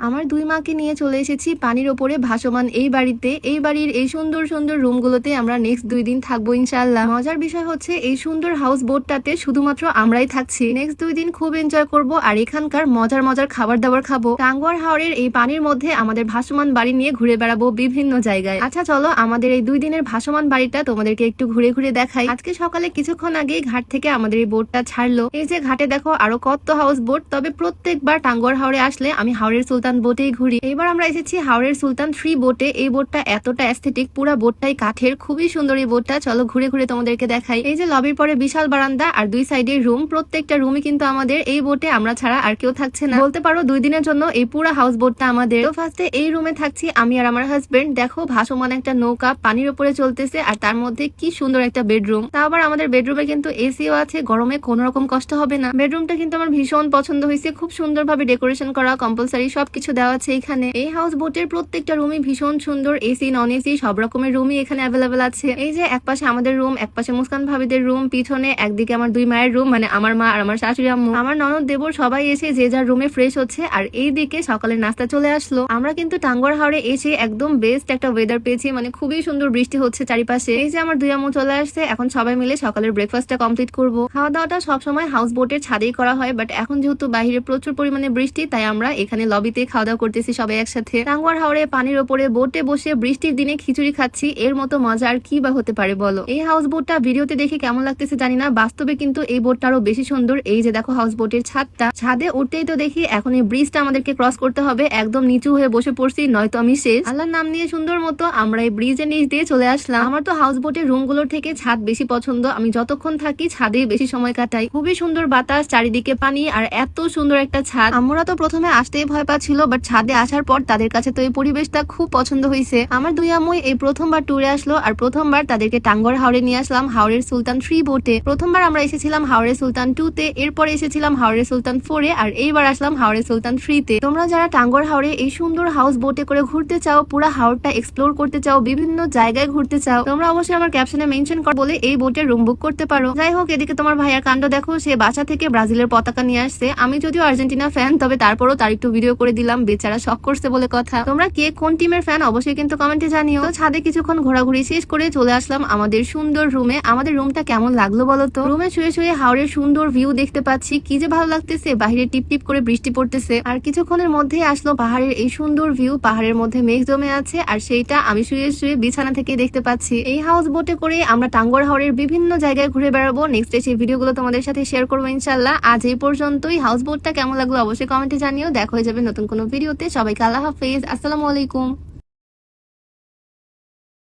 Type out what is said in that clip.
আমার ২ মাকে নিয়ে চলে এসেছি পানির ওপরে ভাসমান এই বাড়িতে। এই বাড়ির এই সুন্দর, সুন্দর রুমগুলোতে আমরা নেক্সট ২ দিন থাকবো ইনশাআল্লাহ। মজার বিষয় হচ্ছে এই সুন্দর হাউস বোটটাতে শুধুমাত্র আমরাই থাকছি। নেক্সট ২ দিন খুব এনজয় করব আর এখানকার মজার মজার খাবার-দাবার খাবো। টাঙ্গুয়ার হাওরের এই পানির মধ্যে আমাদের ভাসমান বাড়ি নিয়ে ঘুরে বেড়াবো বিভিন্ন জায়গায়। আচ্ছা চলো আমাদের এই ২ দিনের ভাসমান বাড়িটা তোমাদেরকে একটু ঘুরে ঘুরে দেখাই। আজকে সকালে কিছুক্ষণ আগেই ঘাট থেকে আমাদের এই বোটটা ছাড়লো। এই যে ঘাটে দেখো আরো কত হাউস বোট, তবে প্রত্যেকবার টাঙ্গুয়ার হাওরে আসলে আমি হাওরের সুলতান বোটেই ঘুরি। এবার আমরা এসেছি হাওরের সুলতান 3 বোটে। এই বোটটা এতটা অ্যাস্থেটিক, পুরা বোটটাই কাঠের, খুবই সুন্দর এই বোটটা। চলো ঘুরে ঘুরে তোমাদেরকে দেখাই। এই যে লবির পরে বিশাল বারান্দা আর 2 সাইডে রুম, প্রত্যেকটা রুমই কিন্তু আমাদের। এই বোটে আমরা ছাড়া আর কেউ থাকছে না, বলতে পারো 2 দিনের জন্য এই পুরা হাউস বোটটা আমাদের। তো ফার্স্টে এই রুমে থাকছি আমি আর আমার হাজবেন্ড। দেখো ভাসমান একটা নৌকা পানির উপরে চলতেছে আর তার মধ্যে কি সুন্দর একটা বেডরুম। তা আবার আমাদের বেডরুমে কিন্তু এসিও আছে, গরমে কোনো রকম কষ্ট হবে না। বেডরুমটা কিন্তু আমার ভীষণ পছন্দ হয়েছে, খুব সুন্দরভাবে ডেকোরেশন করা, কম্পালসারি সবকিছু দেওয়া আছে এখানে। এই হাউস বোটের প্রত্যেকটা রুমই ভীষণ সুন্দর, এসি নন এসি সব রকমের রুমই এখানে অ্যাভেলেবেল আছে। এই যে একপাশে আমাদের রুম, একপাশে মুস্কান ভাবিদের রুম, পিছনে একদিকে আমার 2 মায়ের রুম, মানে আমার মা আর আমার শাশুড়ি আম্মু, আমার ননদ দেবর সবাই এসে যে যার রুমে ফ্রেশ হচ্ছে। আর এই দিকে সকালের নাস্তা চলে আসলো। আমরা কিন্তু টাঙ্গুয়ার হাওরে এসে একদম বেস্ট একটা ওয়েদার পেয়েছি, মানে খুবই সুন্দর বৃষ্টি হচ্ছে চারিপাশে। এই যে আমার 2 আম্মু চলে আসছে, এখন সবাই মিলে সকালের ব্রেকফাস্টটা কমপ্লিট করবো। খাওয়া দাওয়াটা সবসময় হাউস বোটের ছাদেই করা হয়, বাট এখন যেহেতু বাইরে প্রচুর পরিমাণে বৃষ্টি, তাই আমরা এখানে লবিতে খাওয়া দাওয়া করতেছি সবাই একসাথে। টাঙ্গুয়ার হাওরে পানির ওপরে বোটে বসে বৃষ্টির দিনে খিচুড়ি খাচ্ছি, এর মতো মজা আর কি বা হতে পারে বলো। এই হাউস বোটটা ভিডিওতে দেখে কেমন লাগতেছে জানি না, বাস্তবে কিন্তু এই বোটটা আরো বেশি সুন্দর। এই যে দেখো হাউস বোটের ছাদটা, ছাদে উঠতেই তো দেখি এখন এই ব্রিজটা আমাদেরকে ক্রস করতে হবে। একদম নিচু হয়ে বসে পড়ছি, নয়তো আমি শেষ। আল্লাহর নাম নিয়ে সুন্দর মতো আমরা এই ব্রিজের নিচ দিয়ে চলে আসলাম। আমার তো হাউস বোটের রুমগুলোর থেকে ছাদ বেশি পছন্দ, আমি যতক্ষণ থাকি ছাদেই বেশি সময় কাটাই। খুবই সুন্দর বাতাস, চারিদিকে পানি আর এত সুন্দর একটা ছাদ। আমরা তো প্রথমে আসতেই ভয় পাচ্ছিল, বাট ছাদে আসার পর তাদের কাছে তো এই পরিবেশটা খুব পছন্দ হয়েছে। আমার 2 আম্মুই এই প্রথমবার ট্যুরে আসলো আর প্রথমবার তাদেরকে টাঙ্গুয়ার হাওরে নিয়ে আসলাম হাওরের সুলতান 3 বোটে। প্রথমবার আমরা এসেছিলাম হাওরের সুলতান 2 তে, এরপরে এসেছিলাম হাওরের সুলতান 4 এ, আর এইবার আসলাম হাওরের সুলতান 3 তে। তোমরা যারা টাঙ্গুয়ার হাওরে এই সুন্দর হাউস বোটে করে ঘুরতে চাও, পুরো হাওরটা এক্সপ্লোর করতে চাও, বিভিন্ন জায়গায় ঘুরতে চাও, তোমরা অবশ্যই আমার ক্যাপশনে মেনশন কর বলে এই বোটের রুম বুক করতে পারো। যাই হোক, এদিকে তোমার ভাইয়ার কাণ্ড দেখো, সে বাসা থেকে ব্রাজিলের পতাকা নিয়ে আসছে। আমি যদিও আর্জেন্টিনা ফ্যান, তবে তারপরও তার একটু ভিডিও করে দিলাম, বেচারা শখ করছে বলে কথা। তোমরা কে কোন টিমের ফ্যান অবশ্যই কিন্তু কমেন্টে জানিও। তো ছাদে কিছুক্ষণ ঘোরাঘুরি শেষ করে চলে আসলাম আমাদের সুন্দর রুমে। আমাদের রুমটা কেমন লাগলো বলো তো? রুমে শুয়ে শুয়ে হাওরের সুন্দর ভিউ দেখতে পাচ্ছি, কি যে ভালো লাগতেছে। বাহিরে টিপ টিপ করে বৃষ্টি পড়তেছে আর কিছুক্ষণের মধ্যে আসলো পাহাড়ের এই সুন্দর ভিউ। পাহাড়ের মধ্যে মেঘ জমে আছে আর সেইটা আমি শুয়ে শুয়ে বিছানা থেকে দেখতে পাচ্ছি। এই হাউস বোটে করে আমরা টাঙ্গুয়ার হাওরের বিভিন্ন জায়গায় ঘুরে বেড়াবো। নেক্সট সেই ভিডিওগুলো তোমাদের সাথে শেয়ার করবো ইনশাল্লাহ। আজ এই পর্যন্তই। হাউস বোটটা কেমন লাগলো অবশ্যই কমেন্টে জানিও। দেখা হয়ে যাবে নতুন কোনো ভিডিওতে। সবাইকে আল্লাহ হাফেজ, আসসালামু আলাইকুম।